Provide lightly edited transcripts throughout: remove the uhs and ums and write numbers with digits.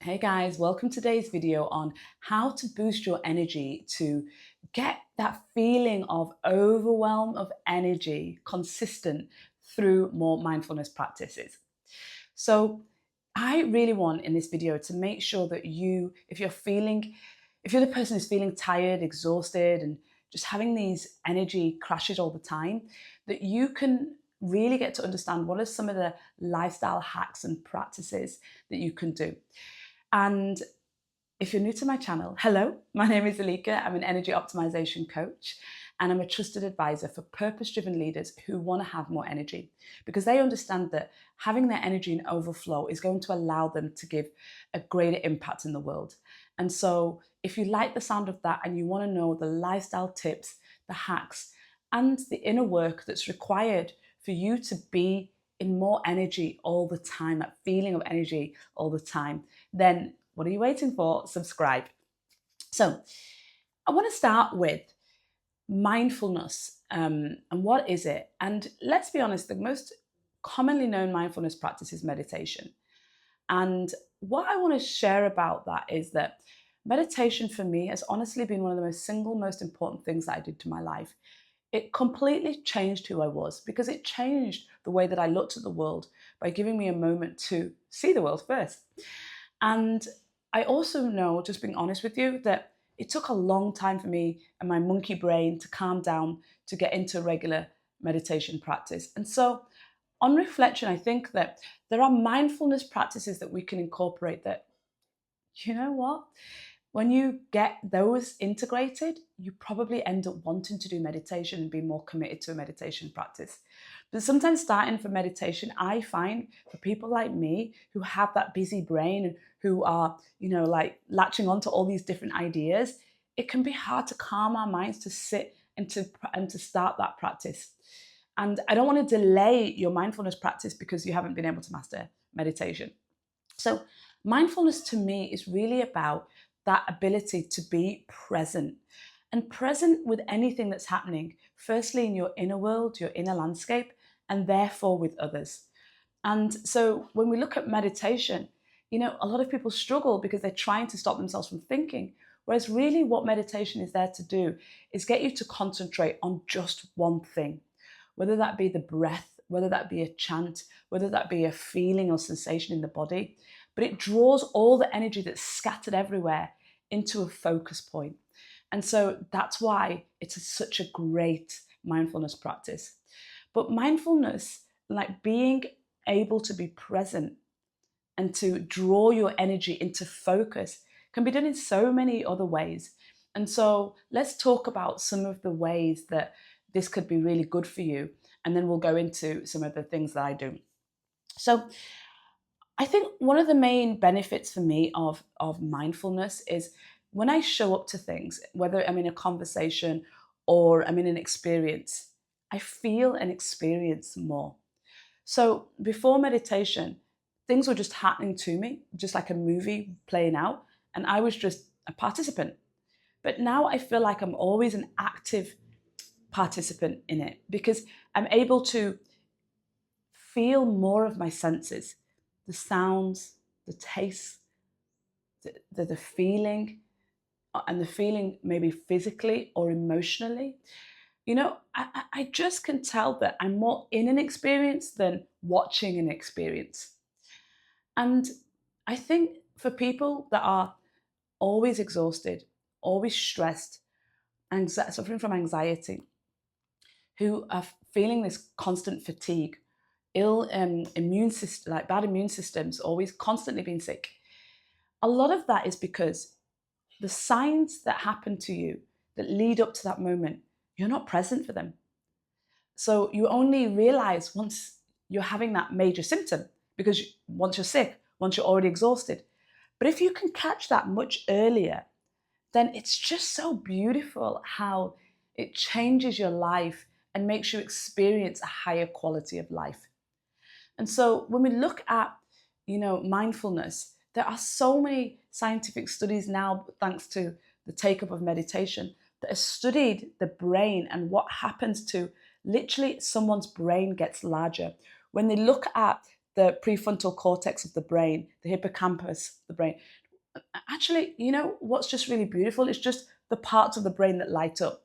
Hey guys, welcome to today's video on how to boost your energy to get that feeling of overwhelm of energy consistent through more mindfulness practices. So I really want in this video to make sure that if you're the person who's feeling tired, exhausted, and just having these energy crashes all the time, that you can really get to understand what are some of the lifestyle hacks and practices that you can do. And if you're new to my channel, hello, my name is Elika. I'm an energy optimization coach and I'm a trusted advisor for purpose-driven leaders who want to have more energy because they understand that having their energy in overflow is going to allow them to give a greater impact in the world. And so if you like the sound of that and you want to know the lifestyle tips, the hacks, and the inner work that's required for you to be in more energy all the time, that feeling of energy all the time, then what are you waiting for? Subscribe. So I want to start with mindfulness. And what is it? And let's be honest, the most commonly known mindfulness practice is meditation. And what I want to share about that is that meditation for me has honestly been one of the most important things that I did to my life. It completely changed who I was because it changed the way that I looked at the world by giving me a moment to see the world first. And I also know, just being honest with you, that it took a long time for me and my monkey brain to calm down to get into regular meditation practice. And so on reflection, I think that there are mindfulness practices that we can incorporate that, you know what? When you get those integrated, you probably end up wanting to do meditation and be more committed to a meditation practice. But sometimes starting for meditation, I find for people like me who have that busy brain and who are, like latching onto all these different ideas, it can be hard to calm our minds to sit and to start that practice. And I don't want to delay your mindfulness practice because you haven't been able to master meditation. So mindfulness to me is really about that ability to be present and present with anything that's happening, firstly in your inner world, your inner landscape, and therefore with others. And so when we look at meditation, a lot of people struggle because they're trying to stop themselves from thinking. Whereas really what meditation is there to do is get you to concentrate on just one thing, whether that be the breath, whether that be a chant, whether that be a feeling or sensation in the body. But it draws all the energy that's scattered everywhere into a focus point. And so that's why it's such a great mindfulness practice. But mindfulness, like being able to be present and to draw your energy into focus, can be done in so many other ways. And so let's talk about some of the ways that this could be really good for you. And then we'll go into some of the things that I do. So I think one of the main benefits for me of mindfulness is when I show up to things, whether I'm in a conversation or I'm in an experience, I feel and experience more. So before meditation, things were just happening to me, just like a movie playing out, and I was just a participant. But now I feel like I'm always an active participant in it because I'm able to feel more of my senses, the sounds, the taste, the feeling, and the feeling maybe physically or emotionally. I just can tell that I'm more in an experience than watching an experience. And I think for people that are always exhausted, always stressed, suffering from anxiety, who are feeling this constant fatigue, immune system, like bad immune systems, always constantly being sick. A lot of that is because the signs that happen to you that lead up to that moment, you're not present for them. So you only realize once you're having that major symptom, because once you're sick, once you're already exhausted. But if you can catch that much earlier, then it's just so beautiful how it changes your life and makes you experience a higher quality of life. And so when we look at, mindfulness, there are so many scientific studies now, thanks to the take-up of meditation, that have studied the brain and what happens to literally someone's brain gets larger when they look at the prefrontal cortex of the brain, the hippocampus of the brain. Actually, you know what's just really beautiful? It's just the parts of the brain that light up.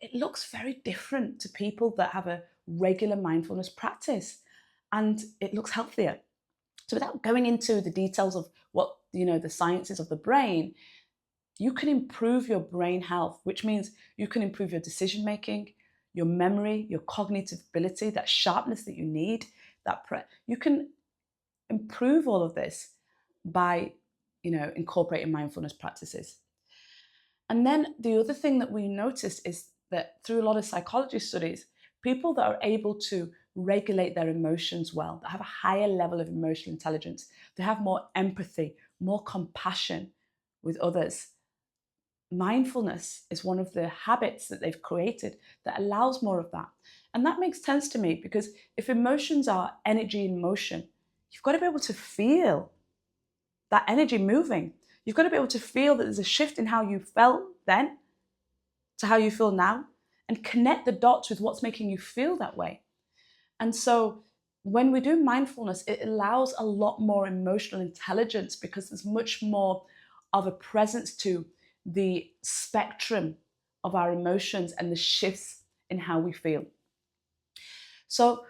It looks very different to people that have a regular mindfulness practice, and it looks healthier. So without going into the details of what, the sciences of the brain, you can improve your brain health, which means you can improve your decision making, your memory, your cognitive ability, that sharpness that you need, you can improve all of this by, incorporating mindfulness practices. And then the other thing that we noticed is that through a lot of psychology studies, people that are able to regulate their emotions well, that have a higher level of emotional intelligence, they have more empathy, more compassion with others. Mindfulness is one of the habits that they've created that allows more of that. And that makes sense to me, because if emotions are energy in motion, you've got to be able to feel that energy moving. You've got to be able to feel that there's a shift in how you felt then to how you feel now, and connect the dots with what's making you feel that way. And so when we do mindfulness, it allows a lot more emotional intelligence, because there's much more of a presence to the spectrum of our emotions and the shifts in how we feel. So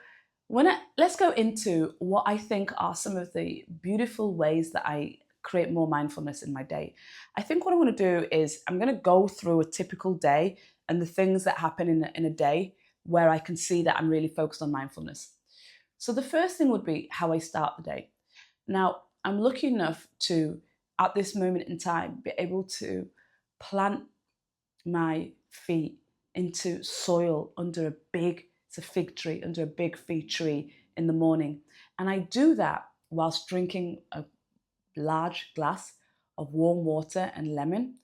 let's go into what I think are some of the beautiful ways that I create more mindfulness in my day. I think what I'm going to do is I'm going to go through a typical day and the things that happen in a day where I can see that I'm really focused on mindfulness. So the first thing would be how I start the day. Now, I'm lucky enough to, at this moment in time, be able to plant my feet into soil under it's a fig tree, under a big fig tree in the morning. And I do that whilst drinking a large glass of warm water and lemon.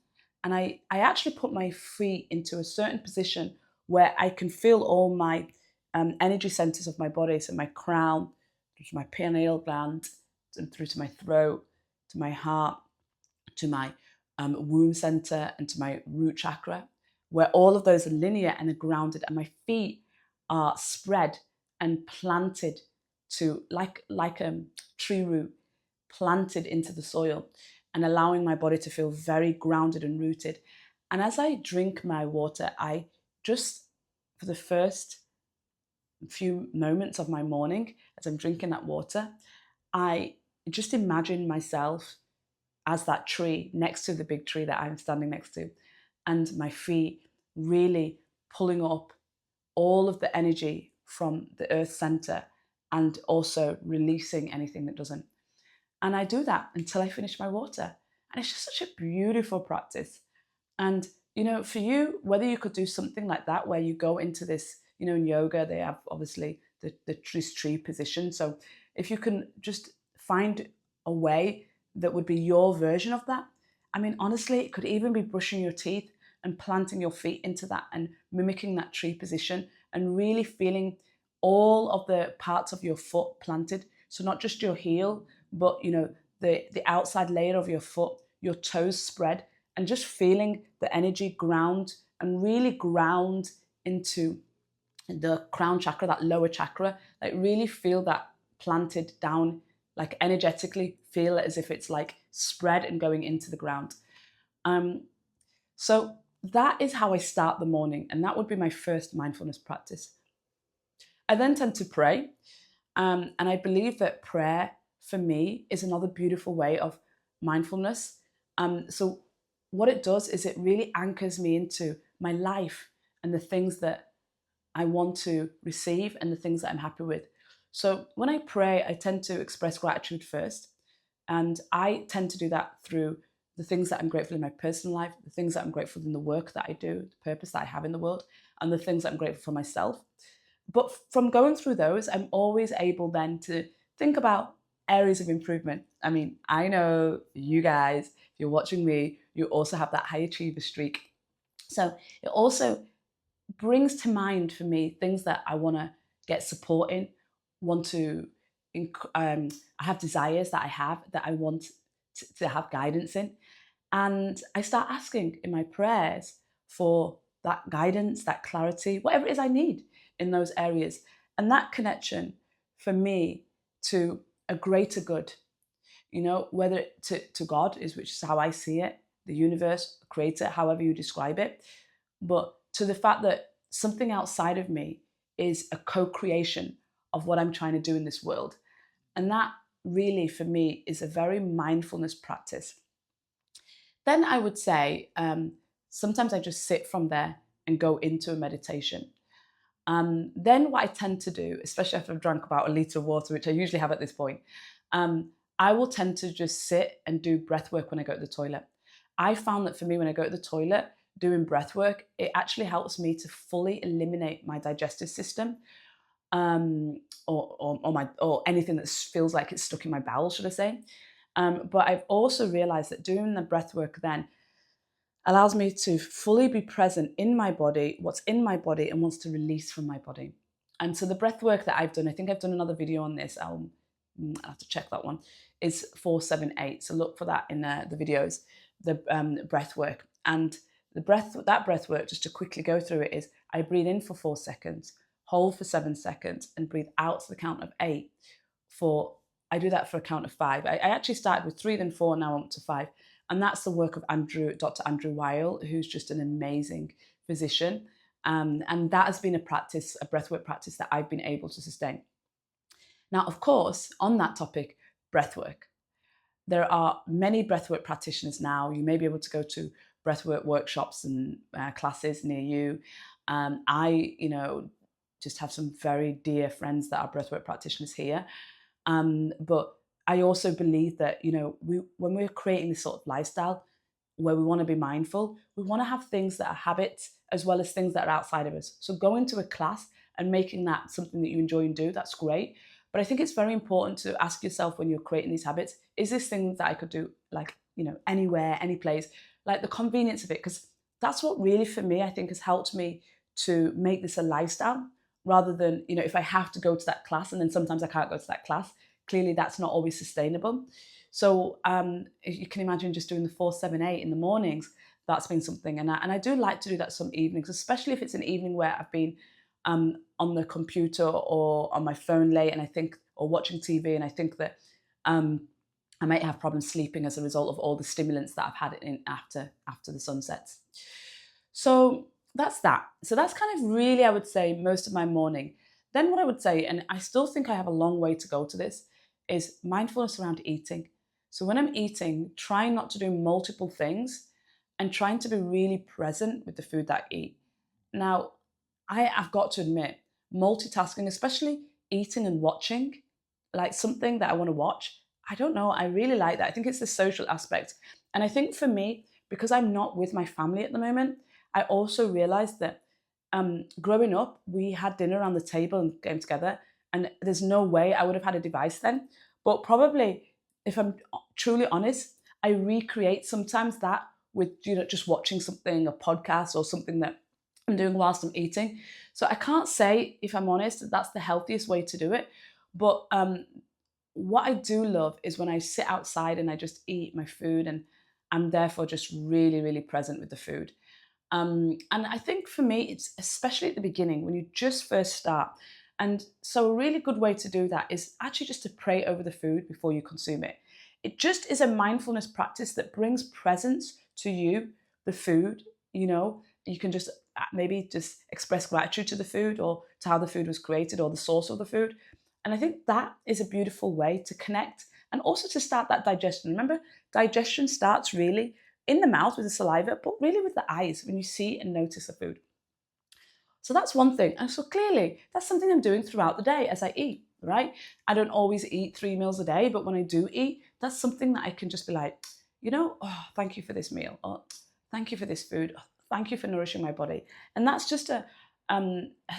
And I actually put my feet into a certain position where I can feel all my energy centers of my body. So my crown, through to my pineal gland, and through to my throat, to my heart, to my womb center, and to my root chakra, where all of those are linear and are grounded, and my feet are spread and planted to like a tree root planted into the soil, and allowing my body to feel very grounded and rooted. And as I drink my water, I just, for the first few moments of my morning, as I'm drinking that water, I just imagine myself as that tree next to the big tree that I'm standing next to, and my feet really pulling up all of the energy from the earth center, and also releasing anything that doesn't. And I do that until I finish my water. And it's just such a beautiful practice. And, for you, whether you could do something like that, where you go into this, in yoga, they have obviously this tree position. So if you can just find a way that would be your version of that. I mean, honestly, it could even be brushing your teeth and planting your feet into that and mimicking that tree position, and really feeling all of the parts of your foot planted. So not just your heel, but the outside layer of your foot, your toes spread, and just feeling the energy ground and really ground into the crown chakra, that lower chakra. Like really feel that planted down, like energetically feel it as if it's like spread and going into the ground. So that is how I start the morning, and that would be my first mindfulness practice. I then tend to pray, and I believe that prayer for me is another beautiful way of mindfulness. So what it does is it really anchors me into my life and the things that I want to receive and the things that I'm happy with. So when I pray, I tend to express gratitude first. And I tend to do that through the things that I'm grateful in my personal life, the things that I'm grateful in the work that I do, the purpose that I have in the world, and the things that I'm grateful for myself. But from going through those, I'm always able then to think about areas of improvement. I mean, I know you guys, if you're watching me, you also have that high achiever streak. So it also brings to mind for me things that I want to get support in, want to, I have desires that I want to have guidance in. And I start asking in my prayers for that guidance, that clarity, whatever it is I need in those areas. And that connection for me to a greater good, whether to God is, which is how I see it, the universe, the creator, however you describe it, but to the fact that something outside of me is a co-creation of what I'm trying to do in this world. And that really, for me, is a very mindfulness practice. Then I would say sometimes I just sit from there and go into a meditation. Then what I tend to do, especially after I've drunk about a litre of water, which I usually have at this point, I will tend to just sit and do breath work when I go to the toilet. I found that for me, when I go to the toilet, doing breath work, it actually helps me to fully eliminate my digestive system, or anything that feels like it's stuck in my bowels, should I say. But I've also realized that doing the breath work then allows me to fully be present in my body, what's in my body, and wants to release from my body. And so the breath work that I've done, I think I've done another video on this, I'll have to check that one, is 4-7-8. So look for that in the videos, the breath work. And that breath work, just to quickly go through it, is I breathe in for 4 seconds, hold for 7 seconds, and breathe out to the count of 8 I do that for a count of 5. I actually started with 3, then 4, now I'm up to 5. And that's the work of Dr. Andrew Weil, who's just an amazing physician. And that has been a breathwork practice that I've been able to sustain. Now, of course, on that topic, breathwork, there are many breathwork practitioners now. You may be able to go to breathwork workshops and classes near you. I, just have some very dear friends that are breathwork practitioners here. But I also believe that, when we're creating this sort of lifestyle where we want to be mindful, we want to have things that are habits as well as things that are outside of us. So going to a class and making that something that you enjoy and do, that's great. But I think it's very important to ask yourself when you're creating these habits, is this thing that I could do anywhere, any place, like the convenience of it? Because that's what really, for me, I think has helped me to make this a lifestyle, rather than, if I have to go to that class and then sometimes I can't go to that class, clearly that's not always sustainable. So you can imagine just doing the 4-7-8 in the mornings, that's been something. And I do like to do that some evenings, especially if it's an evening where I've been on the computer or on my phone late, or watching TV, and I think that I might have problems sleeping as a result of all the stimulants that I've had after the sun sets. So that's that. So that's kind of really, I would say, most of my morning. Then what I would say, and I still think I have a long way to go to this, is mindfulness around eating. So when I'm eating, trying not to do multiple things and trying to be really present with the food that I eat. Now, I've got to admit, multitasking, especially eating and watching, like something that I want to watch, I don't know, I really like that. I think it's the social aspect. And I think for me, because I'm not with my family at the moment, I also realized that growing up, we had dinner around the table and came together, and there's no way I would have had a device then. But probably, if I'm truly honest, I recreate sometimes that with just watching something, a podcast or something that I'm doing whilst I'm eating. So I can't say, if I'm honest, that that's the healthiest way to do it. But what I do love is when I sit outside and I just eat my food, and I'm therefore just really, really present with the food. And I think for me, it's especially at the beginning when you just first start. And so a really good way to do that is actually just to pray over the food before you consume it. It just is a mindfulness practice that brings presence to you, the food. You can just maybe just express gratitude to the food, or to how the food was created, or the source of the food. And I think that is a beautiful way to connect and also to start that digestion. Remember, digestion starts really in the mouth with the saliva, but really with the eyes when you see and notice the food. So that's one thing. And so clearly that's something I'm doing throughout the day as I eat, right? I don't always eat 3 meals a day, but when I do eat, that's something that I can just be like, oh, thank you for this meal. Oh, thank you for this food. Oh, thank you for nourishing my body. And that's just a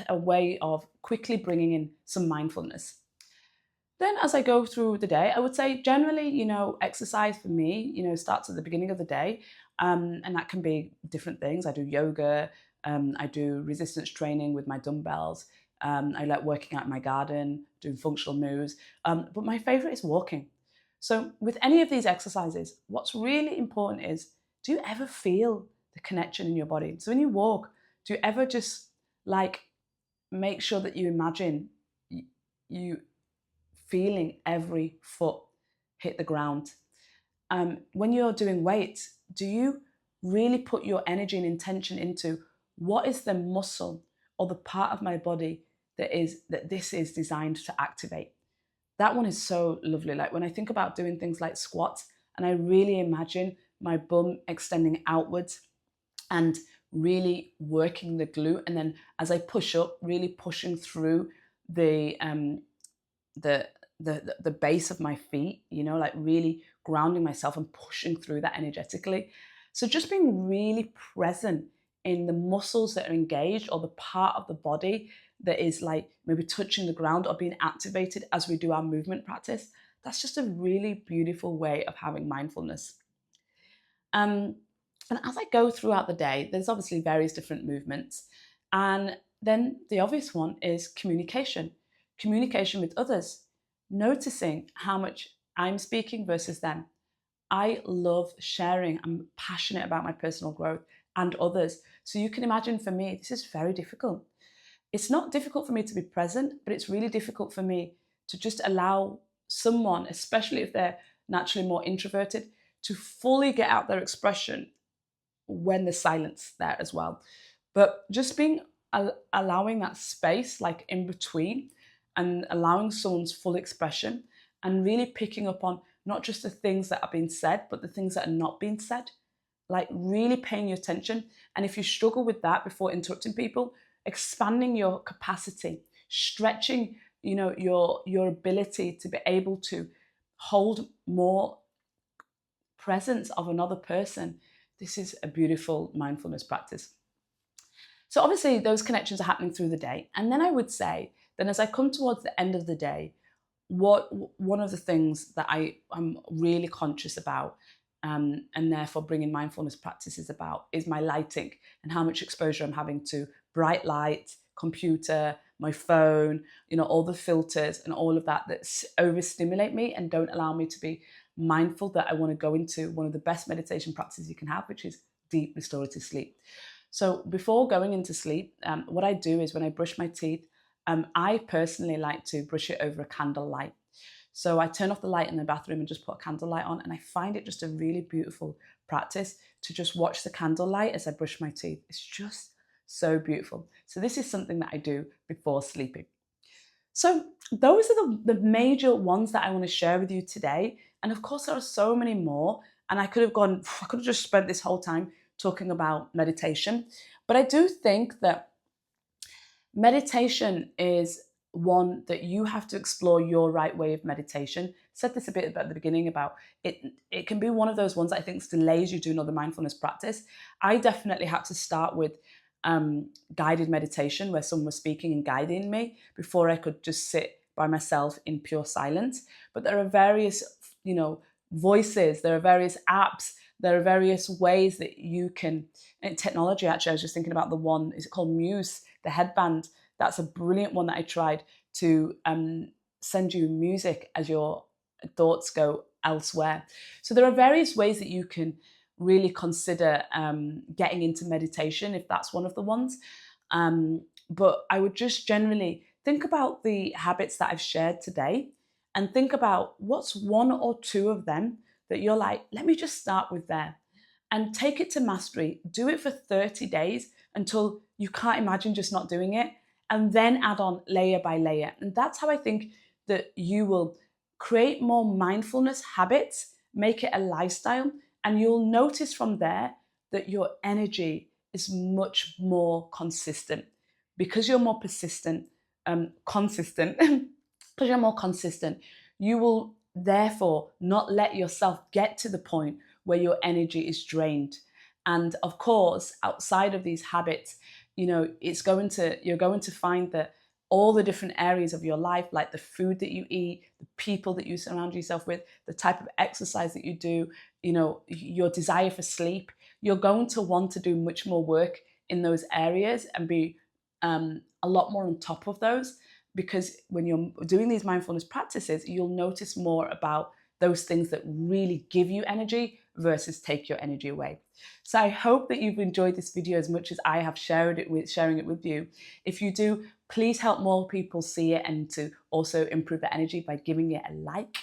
way of quickly bringing in some mindfulness. Then as I go through the day, I would say generally, exercise for me, starts at the beginning of the day. And that can be different things. I do yoga, I do resistance training with my dumbbells. I like working out in my garden, doing functional moves. But my favorite is walking. So with any of these exercises, what's really important is, do you ever feel the connection in your body? So when you walk, do you ever just make sure that you imagine you feeling every foot hit the ground. When you're doing weights, do you really put your energy and intention into what is the muscle or the part of my body that this is designed to activate? That one is so lovely. Like when I think about doing things like squats, and I really imagine my bum extending outwards and really working the glute, and then as I push up, really pushing through the the the base of my feet, you know, like really grounding myself and pushing through that energetically. So just being really present in the muscles that are engaged, or the part of the body that is like maybe touching the ground or being activated as we do our movement practice. That's just a really beautiful way of having mindfulness. And as I go throughout the day, there's obviously various different movements. And then the obvious one is communication, communication with others, noticing how much I'm speaking versus them. I love sharing. I'm passionate about my personal growth and others. So you can imagine for me, this is very difficult. It's not difficult for me to be present, but it's really difficult for me to just allow someone, especially if they're naturally more introverted, to fully get out their expression when there's silence there as well. But just being allowing that space, like in between, and allowing someone's full expression, and really picking up on not just the things that are being said, but the things that are not being said, like really paying your attention. And if you struggle with that before interrupting people, expanding your capacity, stretching, you know, your ability to be able to hold more presence of another person. This is a beautiful mindfulness practice. So obviously those connections are happening through the day. And then I would say, then as I come towards the end of the day, one of the things that I am really conscious about, and therefore bringing mindfulness practices about, is my lighting and how much exposure I'm having to bright light, computer, my phone, you know, all the filters and all of that overstimulate me and don't allow me to be mindful that I want to go into one of the best meditation practices you can have, which is deep restorative sleep. So before going into sleep, what I do is when I brush my teeth, I personally like to brush it over a candle light. So I turn off the light in the bathroom and just put a candle light on, and I find it just a really beautiful practice to just watch the candle light as I brush my teeth. It's just so beautiful. So this is something that I do before sleeping. So those are the major ones that I want to share with you today. And of course, there are so many more. And I could have just spent this whole time talking about meditation. But I do think that meditation is one that you have to explore your right way of meditation. I said this a bit at the beginning about it. It can be one of those ones that I think delays you doing another mindfulness practice. I definitely had to start with guided meditation where someone was speaking and guiding me before I could just sit by myself in pure silence. But there are various, you know, voices, there are various apps, there are various ways that you can, and technology actually, I was just thinking about the one, is it called Muse, the headband? That's a brilliant one that I tried to send you music as your thoughts go elsewhere. So there are various ways that you can really consider getting into meditation if that's one of the ones. But I would just generally think about the habits that I've shared today and think about what's one or two of them that you're like, let me just start with there and take it to mastery. Do it for 30 days until you can't imagine just not doing it, and then add on layer by layer. And that's how I think that you will create more mindfulness habits, make it a lifestyle, and you'll notice from there that your energy is much more consistent because you're more consistent, because you're more consistent. You will therefore not let yourself get to the point where your energy is drained. And of course, outside of these habits, you know, you're going to find that all the different areas of your life, like the food that you eat, the people that you surround yourself with, the type of exercise that you do, you know, your desire for sleep, you're going to want to do much more work in those areas and be a lot more on top of those, because when you're doing these mindfulness practices, you'll notice more about those things that really give you energy versus take your energy away. So I hope that you've enjoyed this video as much as I have sharing it with you. If you do, please help more people see it and to also improve their energy by giving it a like.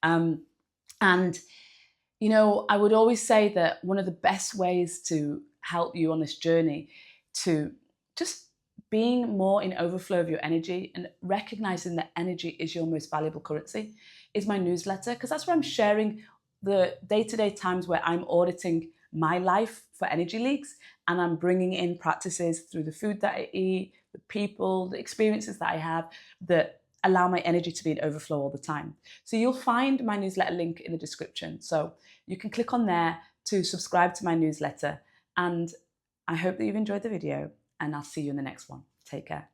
And you know, I would always say that one of the best ways to help you on this journey to just being more in overflow of your energy and recognizing that energy is your most valuable currency is my newsletter, because that's where I'm sharing the day-to-day times where I'm auditing my life for energy leaks, and I'm bringing in practices through the food that I eat, the people, the experiences that I have that allow my energy to be in overflow all the time. So you'll find my newsletter link in the description. So you can click on there to subscribe to my newsletter. And I hope that you've enjoyed the video, and I'll see you in the next one. Take care.